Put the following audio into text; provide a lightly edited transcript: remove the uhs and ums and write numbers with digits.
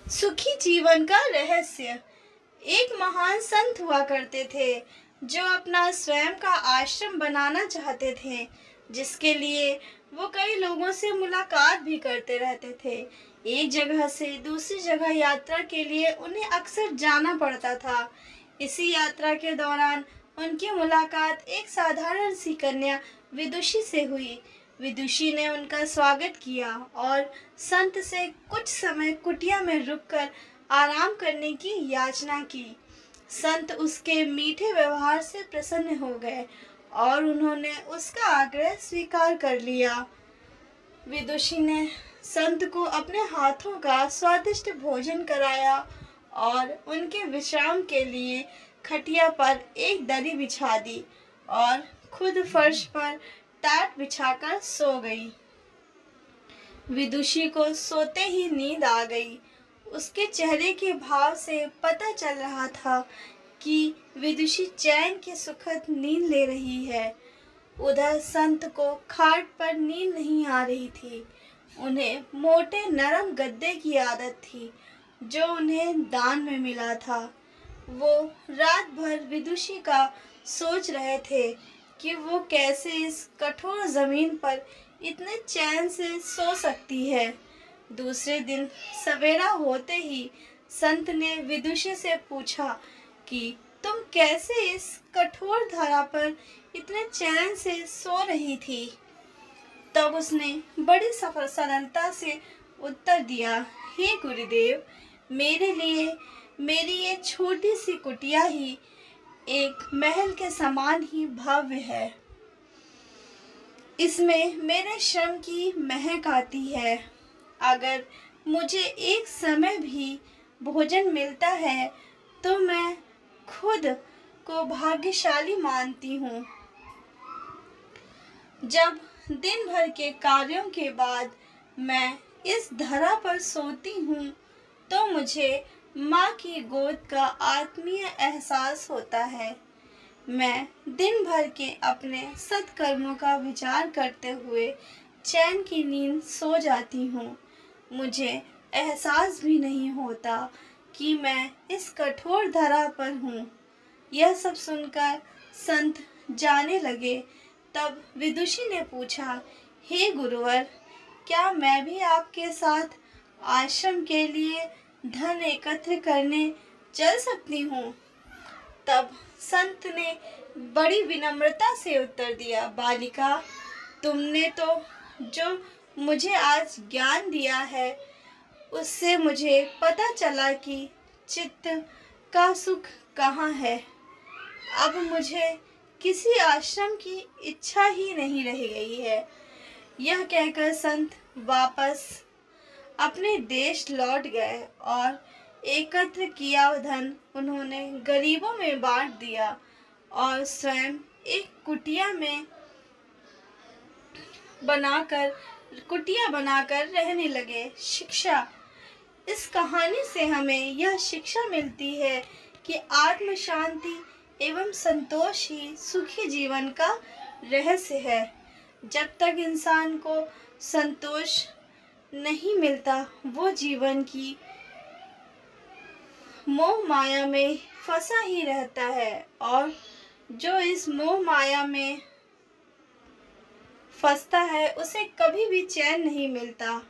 सुखी जीवन का रहस्य। एक महान संत हुआ करते थे जो अपना स्वयं का आश्रम बनाना चाहते थे, जिसके लिए वो कई लोगों से मुलाकात भी करते रहते थे। एक जगह से दूसरी जगह यात्रा के लिए उन्हें अक्सर जाना पड़ता था। इसी यात्रा के दौरान उनकी मुलाकात एक साधारण सी कन्या विदुषी से हुई। विदुषी ने उनका स्वागत किया और संत से कुछ समय कुटिया में रुककर आराम करने की याचना की। संत उसके मीठे व्यवहार से प्रसन्न हो गए और उन्होंने उसका आग्रह स्वीकार कर लिया। विदुषी ने संत को अपने हाथों का स्वादिष्ट भोजन कराया और उनके विश्राम के लिए खटिया पर एक दरी बिछा दी और खुद फर्श पर टाट बिछाकर सो गई। विदुषी को सोते ही नींद आ गई। उसके चेहरे के भाव से पता चल रहा था कि विदुषी चैन की सुखद नींद ले रही है। उधर संत को खाट पर नींद नहीं आ रही थी। उन्हें मोटे नरम गद्दे की आदत थी जो उन्हें दान में मिला था। वो रात भर विदुषी का सोच रहे थे कि वो कैसे इस कठोर जमीन पर इतने चैन से सो सकती है। दूसरे दिन सवेरा होते ही संत ने विदुषी से पूछा कि तुम कैसे इस कठोर धरा पर इतने चैन से सो रही थी। तब उसने बड़ी सरलता से उत्तर दिया, हे गुरुदेव, मेरे लिए मेरी ये छोटी सी कुटिया ही एक महल के समान ही भव्य है। इसमें मेरे श्रम की महक आती है। अगर मुझे एक समय भी भोजन मिलता है तो मैं खुद को भाग्यशाली मानती हूँ। जब दिन भर के कार्यों के बाद मैं इस धरा पर सोती हूँ तो मुझे माँ की गोद का आत्मीय एहसास होता है। मैं दिन भर के अपने सत्कर्मों का विचार करते हुए चैन की नींद सो जाती हूँ। मुझे एहसास भी नहीं होता कि मैं इस कठोर धरा पर हूँ। यह सब सुनकर संत जाने लगे। तब विदुषी ने पूछा, हे गुरुवर, क्या मैं भी आपके साथ आश्रम के लिए धन एकत्र करने चल सकती हूँ? तब संत ने बड़ी विनम्रता से उत्तर दिया, बालिका, तुमने तो जो मुझे आज ज्ञान दिया है उससे मुझे पता चला कि चित्त का सुख कहाँ है। अब मुझे किसी आश्रम की इच्छा ही नहीं रह गई है। यह कहकर संत वापस अपने देश लौट गए और एकत्र किया धन उन्होंने गरीबों में बांट दिया और स्वयं एक कुटिया बनाकर रहने लगे। शिक्षा। इस कहानी से हमें यह शिक्षा मिलती है कि आत्म शांति एवं संतोष ही सुखी जीवन का रहस्य है। जब तक इंसान को संतोष नहीं मिलता वो जीवन की मोह माया में फंसा ही रहता है और जो इस मोह माया में फंसता है उसे कभी भी चैन नहीं मिलता।